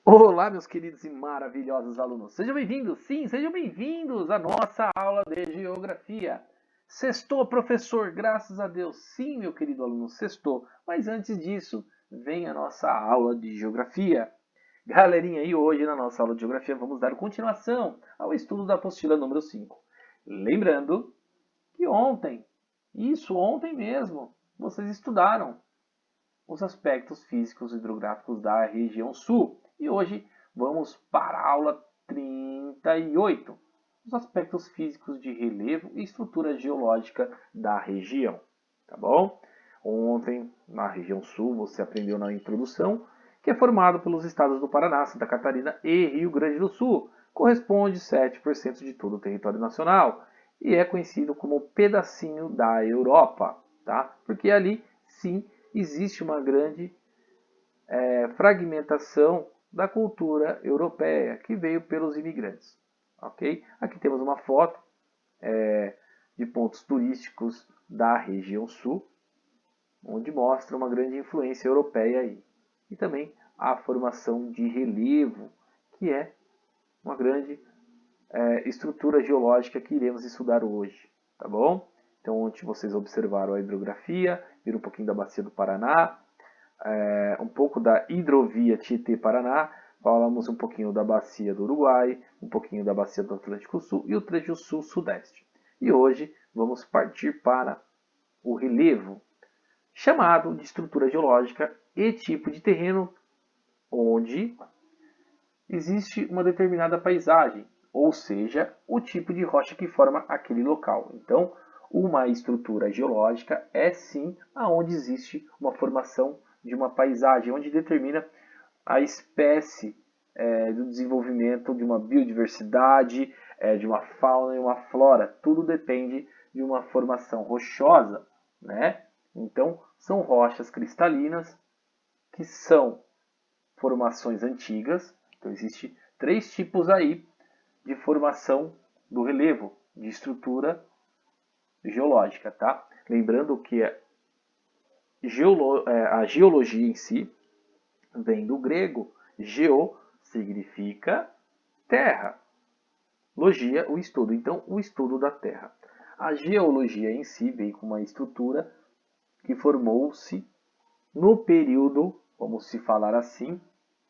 Olá, meus queridos e maravilhosos alunos. Sejam bem-vindos, sim, sejam bem-vindos à nossa aula de Geografia. Sextou, professor, graças a Deus. Sim, meu querido aluno, sextou. Mas antes disso, vem a nossa aula de Geografia. Galerinha, e hoje na nossa aula de Geografia vamos dar continuação ao estudo da apostila número 5. Lembrando que ontem mesmo, vocês estudaram os aspectos físicos e hidrográficos da região sul. E hoje vamos para a aula 38, os aspectos físicos de relevo e estrutura geológica da região. Tá bom? Ontem, na região sul, você aprendeu na introdução que é formado pelos estados do Paraná, Santa Catarina e Rio Grande do Sul. Corresponde 7% de todo o território nacional e é conhecido como pedacinho da Europa, tá? Porque ali, sim, existe uma grande fragmentação da cultura europeia que veio pelos imigrantes. Ok? Aqui temos uma foto de pontos turísticos da região sul, onde mostra uma grande influência europeia aí. E também a formação de relevo, que é uma grande estrutura geológica que iremos estudar hoje. Tá bom? Então, ontem vocês observaram a hidrografia, viram um pouquinho da bacia do Paraná, um pouco da hidrovia Tietê-Paraná, falamos um pouquinho da bacia do Uruguai, um pouquinho da bacia do Atlântico Sul e o trecho sul-sudeste. E hoje vamos partir para o relevo, chamado de estrutura geológica e tipo de terreno onde existe uma determinada paisagem, ou seja, o tipo de rocha que forma aquele local. Então, uma estrutura geológica é sim aonde existe uma formação de uma paisagem, onde determina a espécie do desenvolvimento de uma biodiversidade, de uma fauna e uma flora. Tudo depende de uma formação rochosa, né? Então, são rochas cristalinas que são formações antigas. Então, existem 3 tipos aí de formação do relevo, de estrutura geológica, tá? Lembrando que a geologia em si vem do grego. Geo significa terra. Logia, o estudo. Então, o estudo da terra. A geologia em si veio com uma estrutura que formou-se no período, vamos se falar assim,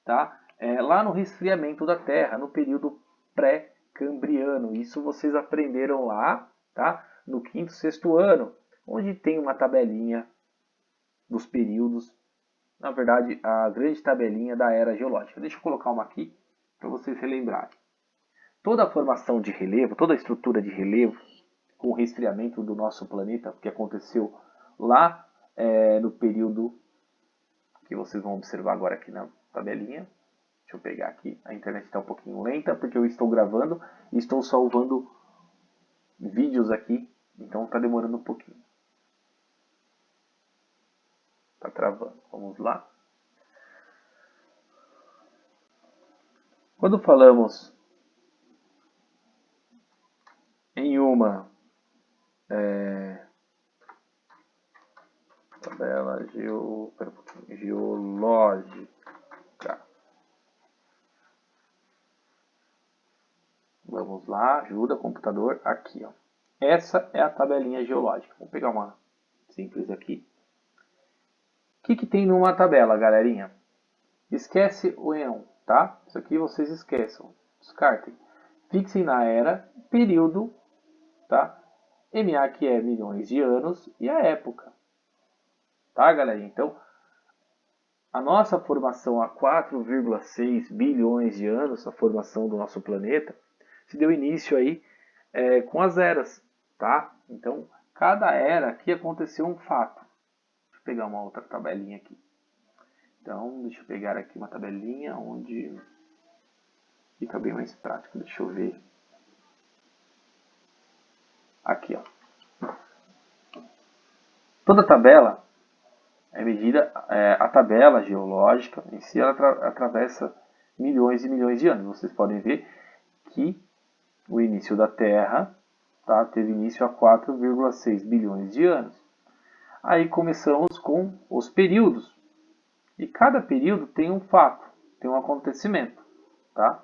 tá? Lá no resfriamento da terra, no período pré-cambriano. Isso vocês aprenderam lá, tá? No 5º, 6º ano, onde tem uma tabelinha dos períodos, na verdade, a grande tabelinha da era geológica. Deixa eu colocar uma aqui para vocês relembrarem. Toda a formação de relevo, toda a estrutura de relevo, com o resfriamento do nosso planeta, que aconteceu lá no período que vocês vão observar agora aqui na tabelinha. Deixa eu pegar aqui, a internet está um pouquinho lenta, porque eu estou gravando e estou salvando vídeos aqui, então está demorando um pouquinho. Está travando. Vamos lá. Quando falamos em uma tabela geológica, vamos lá, ajuda computador, aqui, ó. Essa é a tabelinha geológica. Vamos pegar uma simples aqui. O que tem numa tabela, galerinha? Esquece o EON, tá? Isso aqui vocês esqueçam, descartem. Fixem na era, período, tá? MA, que é milhões de anos, e a época. Tá, galera? Então, a nossa formação há 4,6 bilhões de anos, a formação do nosso planeta, se deu início aí com as eras, tá? Então, cada era aqui aconteceu um fato. Deixa eu pegar uma outra tabelinha aqui. Então, deixa eu pegar aqui uma tabelinha onde fica bem mais prático. Deixa eu ver. Aqui, ó. Toda tabela é medida a tabela geológica em si, ela atravessa milhões e milhões de anos. Vocês podem ver que o início da Terra teve início há 4,6 bilhões de anos. Aí começamos com os períodos. E cada período tem um fato, tem um acontecimento. Tá?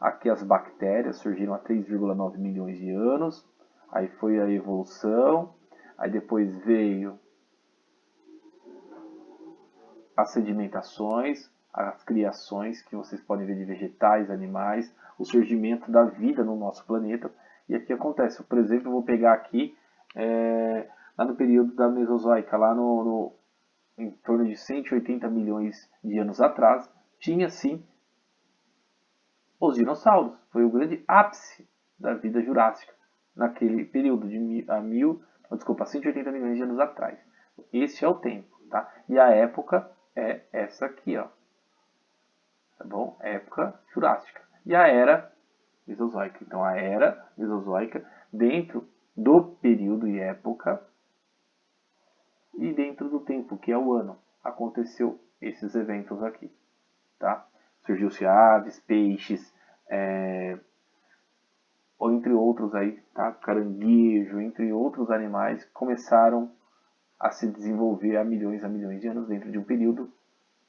Aqui as bactérias surgiram há 3,9 milhões de anos. Aí foi a evolução. Aí depois veio as sedimentações, as criações que vocês podem ver de vegetais, animais, o surgimento da vida no nosso planeta. E aqui acontece, por exemplo, eu vou pegar aqui lá no período da Mesozoica, lá em torno de 180 milhões de anos atrás, tinha sim os dinossauros. Foi o grande ápice da vida jurássica naquele período de 180 milhões de anos atrás. Esse é o tempo, tá? E a época é essa aqui, ó. Tá bom? Época jurássica. E a era mesozoica. Então a era mesozoica dentro do período e época e dentro do tempo, que é o ano, aconteceu esses eventos aqui, tá? Surgiu-se aves, peixes, ou entre outros aí, tá? Caranguejo, entre outros animais, começaram a se desenvolver há milhões de anos dentro de um período,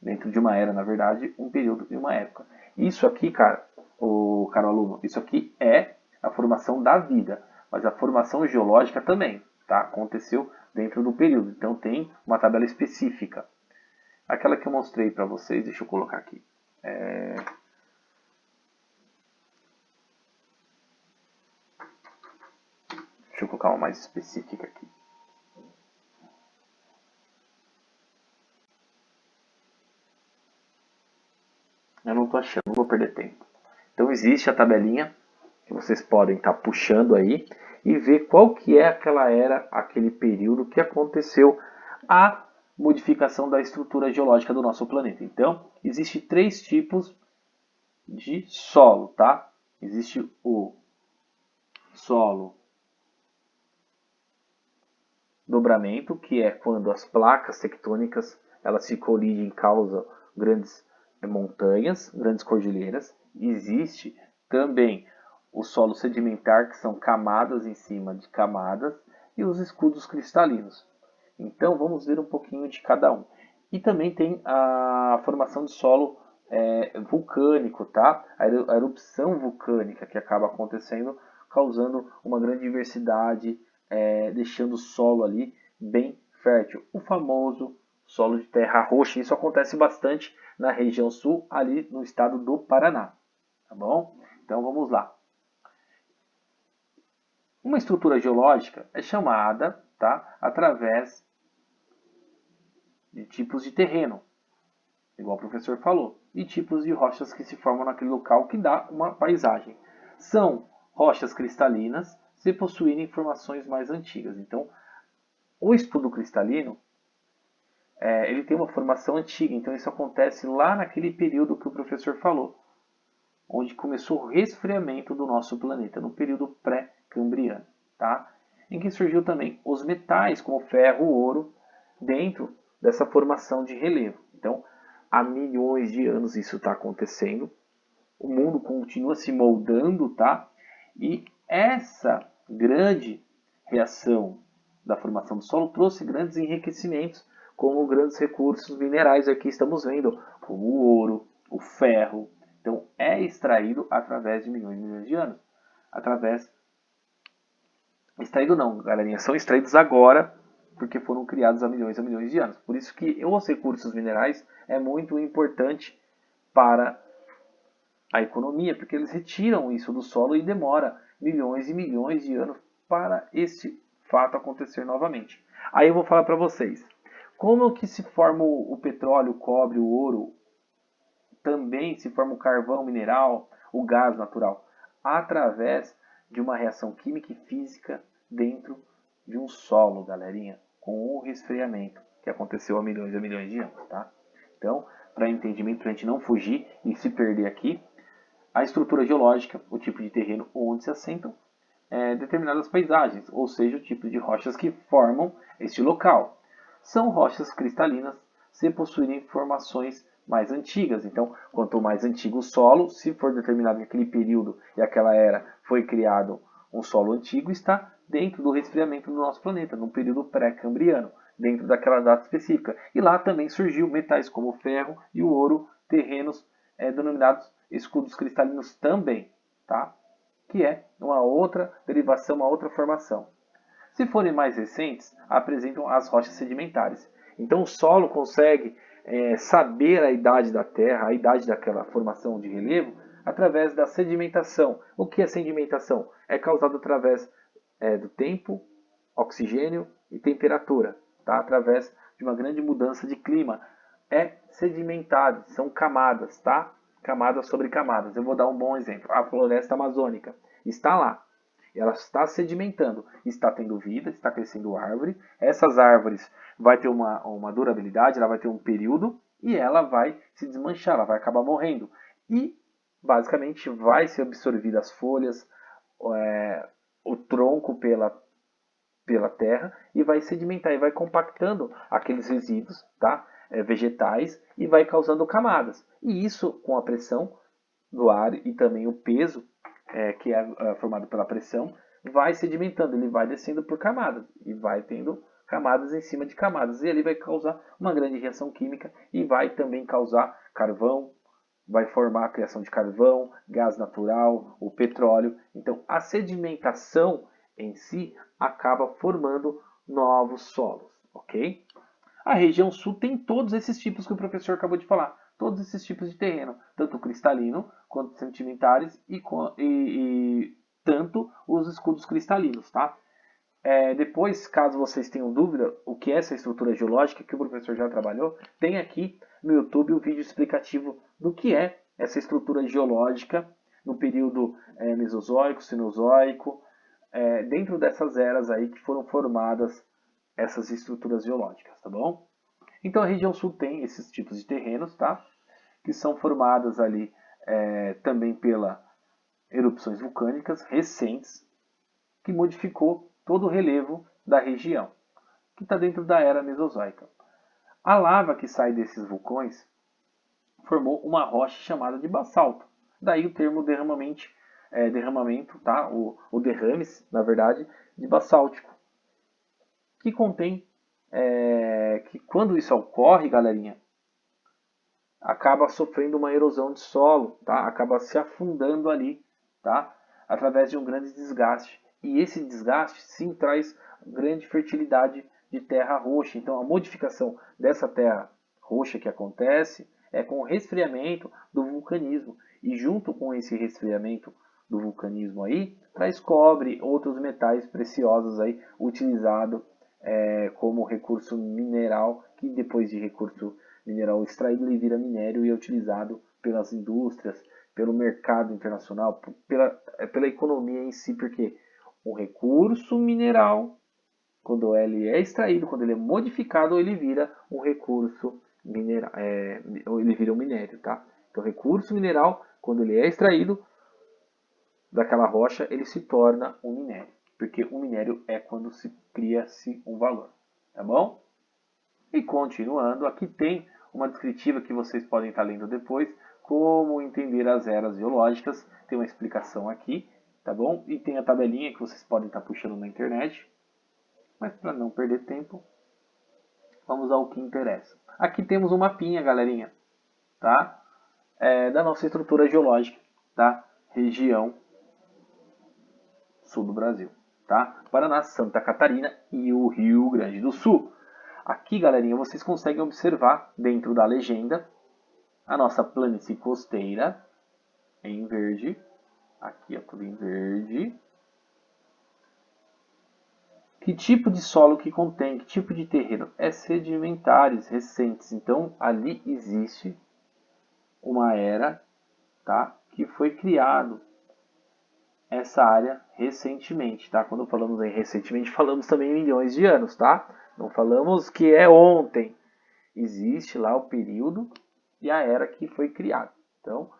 dentro de uma era, na verdade, um período e uma época. Isso aqui, cara, o caro aluno, isso aqui é a formação da vida, mas a formação geológica também, tá? Aconteceu dentro do período, então tem uma tabela específica. Aquela que eu mostrei para vocês, deixa eu colocar aqui. Deixa eu colocar uma mais específica aqui. Eu não estou achando, não vou perder tempo. Então existe a tabelinha que vocês podem estar puxando aí e ver qual que é aquela era, aquele período que aconteceu a modificação da estrutura geológica do nosso planeta. Então, existe 3 tipos de solo, tá? Existe o solo dobramento, que é quando as placas tectônicas elas se colidem e causam grandes montanhas, grandes cordilheiras. Existe também o solo sedimentar, que são camadas em cima de camadas, e os escudos cristalinos. Então vamos ver um pouquinho de cada um. E também tem a formação de solo vulcânico, tá? A erupção vulcânica que acaba acontecendo, causando uma grande diversidade, deixando o solo ali bem fértil. O famoso solo de terra roxa. Isso acontece bastante na região sul, ali no estado do Paraná. Tá bom? Então vamos lá. Uma estrutura geológica é chamada, tá, através de tipos de terreno, igual o professor falou, e tipos de rochas que se formam naquele local que dá uma paisagem. São rochas cristalinas se possuírem formações mais antigas. Então, o estudo cristalino ele tem uma formação antiga, então isso acontece lá naquele período que o professor falou, onde começou o resfriamento do nosso planeta, no período pré-cambriano, tá? Em que surgiu também os metais, como ferro, ouro, dentro dessa formação de relevo. Então, há milhões de anos isso está acontecendo, o mundo continua se moldando, tá? E essa grande reação da formação do solo trouxe grandes enriquecimentos, como grandes recursos minerais aqui estamos vendo, como o ouro, o ferro. Então é extraído através de milhões e milhões de anos. Extraído não, galerinha, são extraídos agora porque foram criados há milhões e milhões de anos. Por isso que os recursos minerais é muito importante para a economia, porque eles retiram isso do solo e demora milhões e milhões de anos para esse fato acontecer novamente. Aí eu vou falar para vocês, como que se forma o petróleo, o cobre, o ouro, também se forma o carvão mineral, o gás natural, através de uma reação química e física dentro de um solo, galerinha, com o resfriamento que aconteceu há milhões e milhões de anos, tá? Então, para entendimento, para a gente não fugir e se perder aqui, a estrutura geológica, o tipo de terreno onde se assentam determinadas paisagens, ou seja, o tipo de rochas que formam este local. são rochas cristalinas se possuírem formações mais antigas. Então, quanto mais antigo o solo, se for determinado que aquele período e aquela era foi criado um solo antigo, está dentro do resfriamento do nosso planeta, num período pré-cambriano, dentro daquela data específica. E lá também surgiu metais como o ferro e o ouro, terrenos denominados escudos cristalinos também, tá? Que é uma outra derivação, uma outra formação. Se forem mais recentes, apresentam as rochas sedimentares. Então o solo consegue saber a idade da Terra, a idade daquela formação de relevo, através da sedimentação. O que é sedimentação? É causado através do tempo, oxigênio e temperatura, tá? Através de uma grande mudança de clima. É sedimentado, são camadas, tá? Camadas sobre camadas. Eu vou dar um bom exemplo. A floresta amazônica está lá. Ela está sedimentando, está tendo vida, está crescendo árvore. Essas árvores vai ter uma durabilidade, ela vai ter um período e ela vai se desmanchar, ela vai acabar morrendo. E basicamente vai ser absorvida as folhas, o tronco pela terra e vai sedimentar e vai compactando aqueles resíduos, tá? Vegetais e vai causando camadas. E isso com a pressão do ar e também o peso que é formado pela pressão, vai sedimentando, ele vai descendo por camadas e vai tendo camadas em cima de camadas. E ali vai causar uma grande reação química e vai também causar carvão, vai formar a criação de carvão, gás natural, o petróleo. Então a sedimentação em si acaba formando novos solos, ok? A região sul tem todos esses tipos que o professor acabou de falar. Todos esses tipos de terreno, tanto cristalino quanto sedimentares e tanto os escudos cristalinos, tá? Depois, caso vocês tenham dúvida o que é essa estrutura geológica que o professor já trabalhou, tem aqui no YouTube o vídeo explicativo do que é essa estrutura geológica no período Mesozoico, Cenozoico, dentro dessas eras aí que foram formadas essas estruturas geológicas, tá bom? Então a região sul tem esses tipos de terrenos, tá? Que são formadas ali também pela erupções vulcânicas recentes, que modificou todo o relevo da região, que está dentro da era mesozoica. A lava que sai desses vulcões formou uma rocha chamada de basalto. Daí o termo derramamento, tá? O derrames, na verdade, de basáltico, que contém que quando isso ocorre, galerinha, acaba sofrendo uma erosão de solo, tá? Acaba se afundando ali, tá? Através de um grande desgaste. E esse desgaste sim traz grande fertilidade de terra roxa. Então a modificação dessa terra roxa que acontece é com o resfriamento do vulcanismo. E junto com esse resfriamento do vulcanismo aí, traz cobre, outros metais preciosos aí utilizado como recurso mineral, que depois de recurso mineral extraído ele vira minério e é utilizado pelas indústrias, pelo mercado internacional, pela economia em si, porque um recurso mineral, quando ele é extraído, quando ele é modificado, ele vira um recurso mineral, ele vira um minério, tá? Então, recurso mineral, quando ele é extraído daquela rocha, ele se torna um minério, porque o minério é quando se cria-se um valor, tá bom? E continuando, aqui tem uma descritiva que vocês podem estar lendo depois, como entender as eras geológicas, tem uma explicação aqui, tá bom? E tem a tabelinha que vocês podem estar puxando na internet, mas para não perder tempo, vamos ao que interessa. Aqui temos um mapinha, galerinha, tá? Da nossa estrutura geológica, da região sul do Brasil, tá? Paraná, Santa Catarina e o Rio Grande do Sul. Aqui, galerinha, vocês conseguem observar dentro da legenda a nossa planície costeira em verde. Aqui é tudo em verde. Que tipo de solo que contém? Que tipo de terreno? É sedimentares recentes. Então, ali existe uma era, tá? Que foi criado essa área recentemente, tá? Quando falamos em recentemente, falamos também em milhões de anos, tá? Não falamos que é ontem. Existe lá o período e a era que foi criada. Então,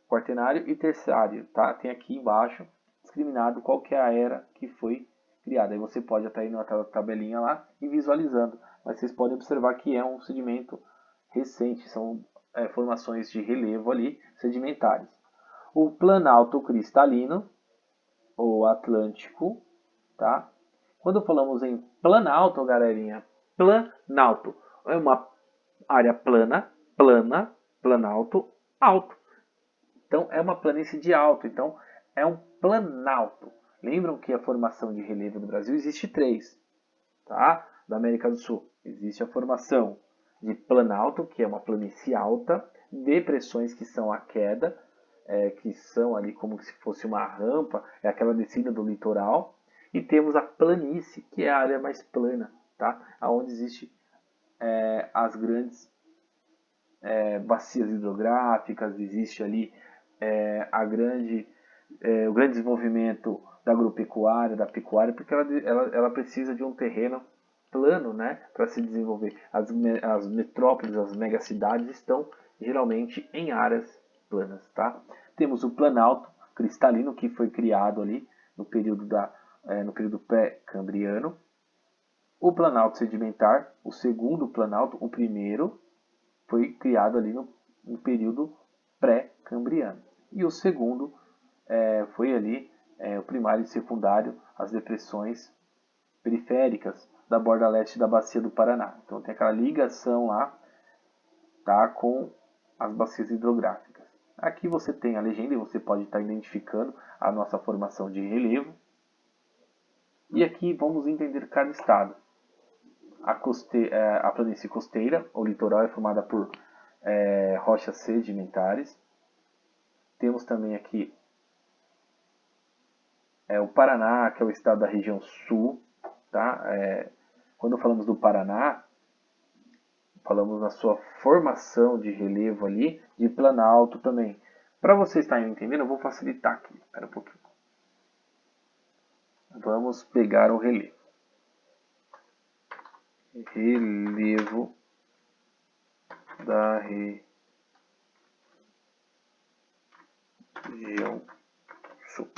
quaternário e terciário, tá? Tem aqui embaixo discriminado qual que é a era que foi criada. Aí você pode estar aí naquela tabelinha lá e visualizando mas vocês podem observar que é um sedimento recente, são formações de relevo ali, sedimentares. O planalto cristalino, ou atlântico, tá? Quando falamos em planalto, galerinha, planalto é uma área plana, planalto, alto. Então, é uma planície de alto. Então, é um planalto. Lembram que a formação de relevo do Brasil existe três, tá? Da América do Sul. Existe a formação de planalto, que é uma planície alta, depressões, que são a queda, que são ali como se fosse uma rampa, é aquela descida do litoral. E temos a planície, que é a área mais plana, tá? Onde existe as grandes bacias hidrográficas, existe ali o grande desenvolvimento da agropecuária, da pecuária, porque ela precisa de um terreno plano, né, para se desenvolver. As metrópoles, as megacidades estão geralmente em áreas planas, tá? Temos o planalto cristalino, que foi criado ali no período pré-cambriano. O planalto sedimentar, o segundo planalto, o primeiro foi criado ali no período pré-cambriano. E o segundo foi ali o primário e secundário, as depressões periféricas da borda leste da bacia do Paraná. Então tem aquela ligação lá, tá, com as bacias hidrográficas. Aqui você tem a legenda e você pode estar identificando a nossa formação de relevo. E aqui vamos entender cada estado. A planície costeira, ou litoral, é formada por rochas sedimentares. Temos também aqui o Paraná, que é o estado da região sul. Tá? Quando falamos do Paraná, falamos na sua formação de relevo ali, de planalto também. Para vocês estarem entendendo, eu vou facilitar aqui. Espera um pouquinho. Vamos pegar o relevo. Relevo da região sul.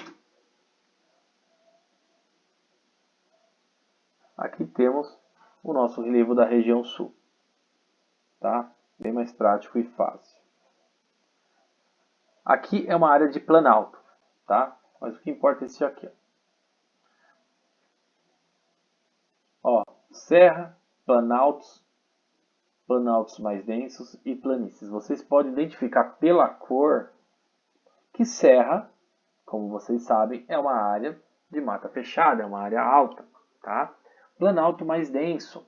Aqui temos o nosso relevo da região sul, tá? Bem mais prático e fácil. Aqui é uma área de planalto, tá? Mas o que importa é esse aqui, ó. Serra, planaltos mais densos e planícies. Vocês podem identificar pela cor que serra, como vocês sabem, é uma área de mata fechada, é uma área alta, tá? Planalto mais denso,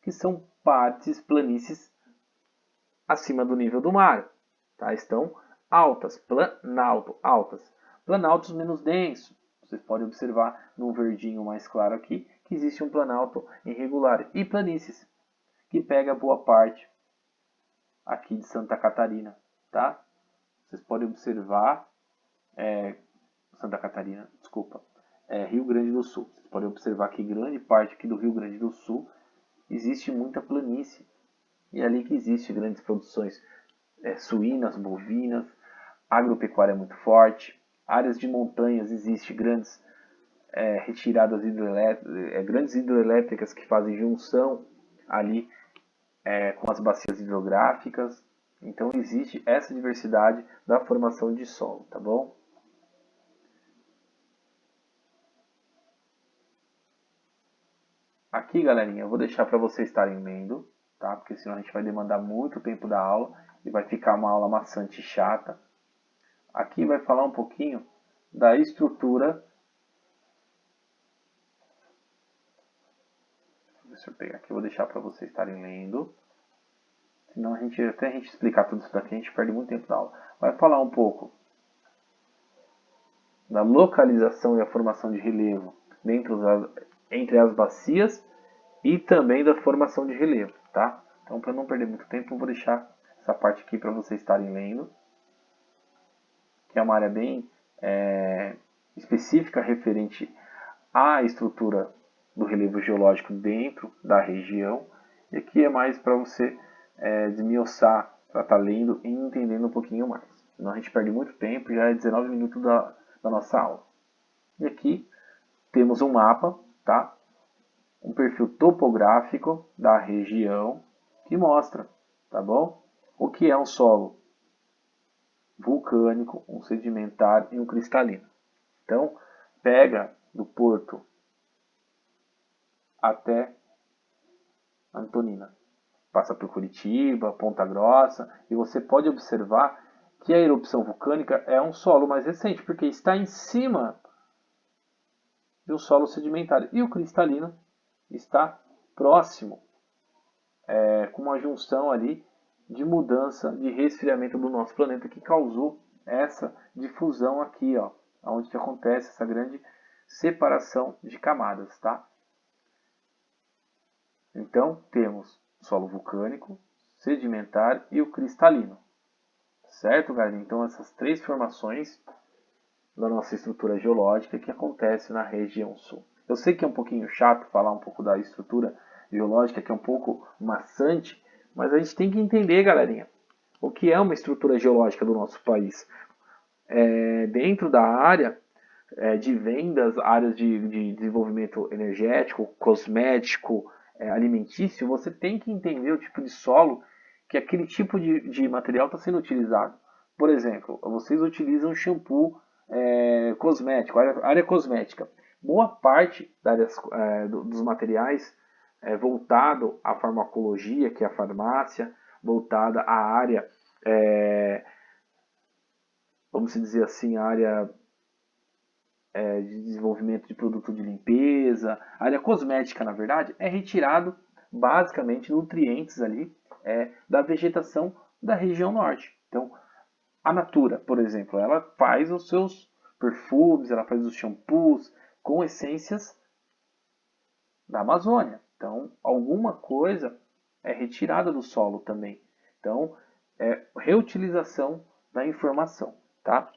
que são partes planícies acima do nível do mar, tá? Estão altas, altas. Planaltos menos denso, vocês podem observar no verdinho mais claro aqui, que existe um planalto irregular. E planícies, que pega boa parte aqui de Santa Catarina, tá? Vocês podem observar Santa Catarina, desculpa, Rio Grande do Sul. Vocês podem observar que grande parte aqui do Rio Grande do Sul existe muita planície. E é ali que existe grandes produções suínas, bovinas, agropecuária muito forte. Áreas de montanhas existe grandes retiradas grandes hidrelétricas que fazem junção ali com as bacias hidrográficas. Então existe essa diversidade da formação de solo, tá bom? Aqui, galerinha, eu vou deixar para vocês estarem lendo, tá? Porque senão a gente vai demandar muito tempo da aula e vai ficar uma aula maçante e chata. Aqui vai falar um pouquinho da estrutura. Deixa eu pegar aqui, eu vou deixar para vocês estarem lendo. Senão até a gente explicar tudo isso daqui, a gente perde muito tempo da aula. Vai falar um pouco da localização e a formação de relevo entre as bacias e também da formação de relevo, tá? Então, para não perder muito tempo, eu vou deixar essa parte aqui para vocês estarem lendo, que é uma área bem específica referente à estrutura do relevo geológico dentro da região. E aqui é mais para você desmioçar, para estar lendo e entendendo um pouquinho mais. Senão a gente perde muito tempo, já é 19 minutos da nossa aula. E aqui temos um mapa, tá? um perfil topográfico da região que mostra, tá bom? O que é um solo vulcânico, um sedimentar e um cristalino. Então, pega do Porto até Antonina. Passa por Curitiba, Ponta Grossa, e você pode observar que a erupção vulcânica é um solo mais recente, porque está em cima do solo sedimentar. E o cristalino está próximo, com uma junção ali de mudança de resfriamento do nosso planeta que causou essa difusão aqui, ó, onde que acontece essa grande separação de camadas, tá? Então, temos solo vulcânico, sedimentar e o cristalino. Certo, galera? Então, essas três formações da nossa estrutura geológica que acontece na região sul. Eu sei que é um pouquinho chato falar um pouco da estrutura geológica, que é um pouco maçante, mas a gente tem que entender, galerinha, o que é uma estrutura geológica do nosso país. Dentro da área de vendas, áreas de desenvolvimento energético, cosmético, alimentício, você tem que entender o tipo de solo que aquele tipo de material está sendo utilizado. Por exemplo, vocês utilizam shampoo cosmético, área cosmética. Boa parte dos materiais voltado à farmacologia, que é a farmácia, voltada à área, vamos dizer assim, a área de desenvolvimento de produto de limpeza, a área cosmética, na verdade, é retirado basicamente nutrientes ali da vegetação da região norte. Então, a Natura, por exemplo, ela faz os seus perfumes, ela faz os shampoos com essências da Amazônia. Então, alguma coisa é retirada do solo também. Então, é reutilização da informação, tá?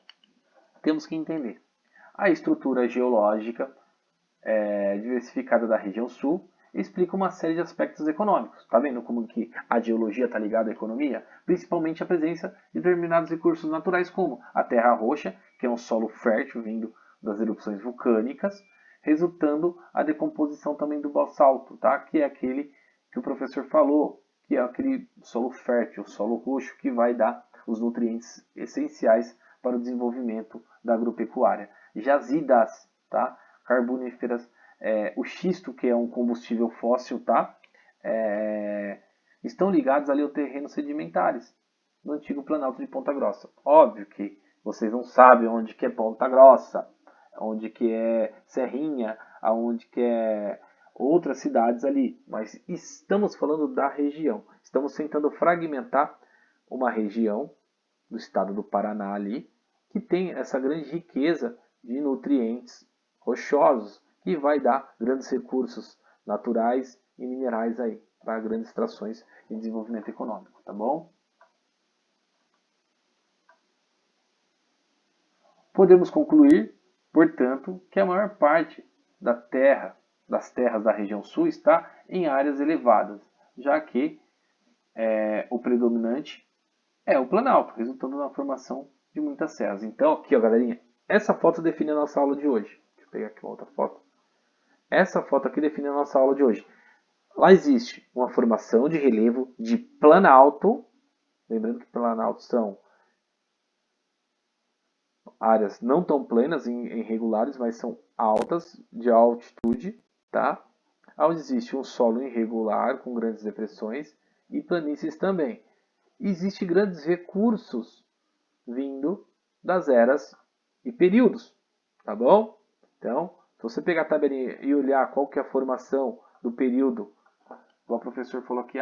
Temos que entender. A estrutura geológica diversificada da região sul explica uma série de aspectos econômicos. Tá vendo como que a geologia está ligada à economia? Principalmente a presença de determinados recursos naturais, como a terra roxa, que é um solo fértil vindo das erupções vulcânicas, resultando a decomposição também do basalto, tá? Que é aquele que o professor falou, que é aquele solo fértil, solo roxo, que vai dar os nutrientes essenciais para o desenvolvimento da agropecuária. Jazidas, tá? Carboníferas, o xisto, que é um combustível fóssil, tá? Estão ligados ali ao terreno sedimentares no antigo Planalto de Ponta Grossa. Óbvio que vocês não sabem onde que é Ponta Grossa, onde que é Serrinha, aonde que é outras cidades ali, mas estamos falando da região. Estamos tentando fragmentar uma região do estado do Paraná ali, que tem essa grande riqueza de nutrientes rochosos, que vai dar grandes recursos naturais e minerais aí para grandes extrações e desenvolvimento econômico, tá bom? Podemos concluir, portanto, que a maior parte das terras da região sul está em áreas elevadas, já que o predominante é o Planalto, resultando na formação de muitas serras. Então, aqui, ó, galerinha, essa foto define a nossa aula de hoje. Deixa eu pegar aqui uma outra foto. Essa foto aqui define a nossa aula de hoje. Lá existe uma formação de relevo de Planalto. Lembrando que Planalto são áreas não tão planas, irregulares, mas são altas, de altitude, tá? Onde existe um solo irregular, com grandes depressões, e planícies também. Existem grandes recursos vindo das eras e períodos, tá bom? Então, se você pegar a tabelinha e olhar qual que é a formação do período, o professor falou aqui,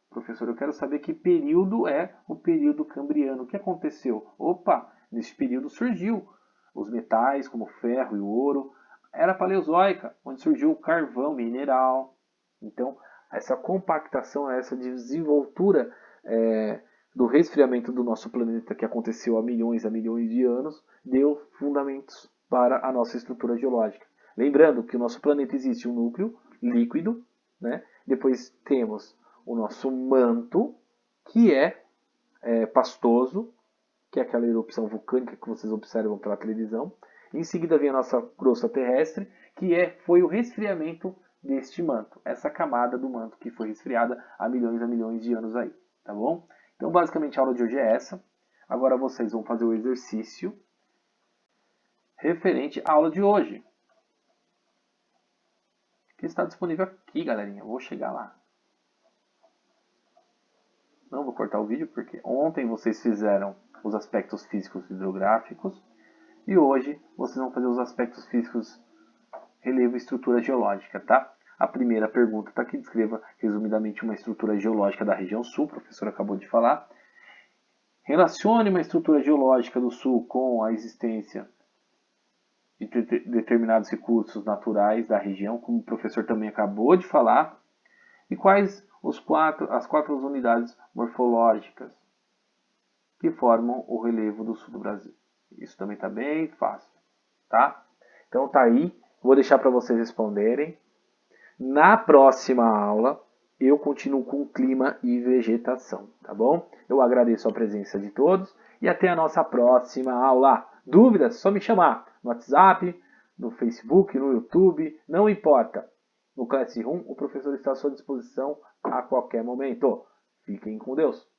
professor, eu quero saber que período é o período cambriano. O que aconteceu? Opa, nesse período surgiu os metais, como o ferro e o ouro. Era paleozoica, onde surgiu o carvão mineral. Então, essa compactação, essa desenvoltura do resfriamento do nosso planeta, que aconteceu há milhões de anos, deu fundamentos para a nossa estrutura geológica. Lembrando que o nosso planeta existe um núcleo líquido, né? Depois temos o nosso manto, que é pastoso, que é aquela erupção vulcânica que vocês observam pela televisão. Em seguida vem a nossa crosta terrestre, que foi o resfriamento deste manto, essa camada do manto que foi resfriada há milhões de anos aí, tá bom? Então, basicamente, a aula de hoje é essa. Agora vocês vão fazer o exercício referente à aula de hoje, que está disponível aqui, galerinha. Eu vou chegar lá. Não vou cortar o vídeo, porque ontem vocês fizeram os aspectos físicos hidrográficos e hoje vocês vão fazer os aspectos físicos relevo e estrutura geológica, tá? A primeira pergunta está aqui, descreva resumidamente uma estrutura geológica da região sul, o professor acabou de falar. Relacione uma estrutura geológica do sul com a existência de determinados recursos naturais da região, como o professor também acabou de falar. E quais as quatro unidades morfológicas que formam o relevo do sul do Brasil. Isso também está bem fácil, tá? Então tá aí, vou deixar para vocês responderem. Na próxima aula, eu continuo com clima e vegetação, tá bom? Eu agradeço a presença de todos e até a nossa próxima aula. Dúvidas? Só me chamar no WhatsApp, no Facebook, no YouTube, não importa. No Classroom, o professor está à sua disposição a qualquer momento. Fiquem com Deus.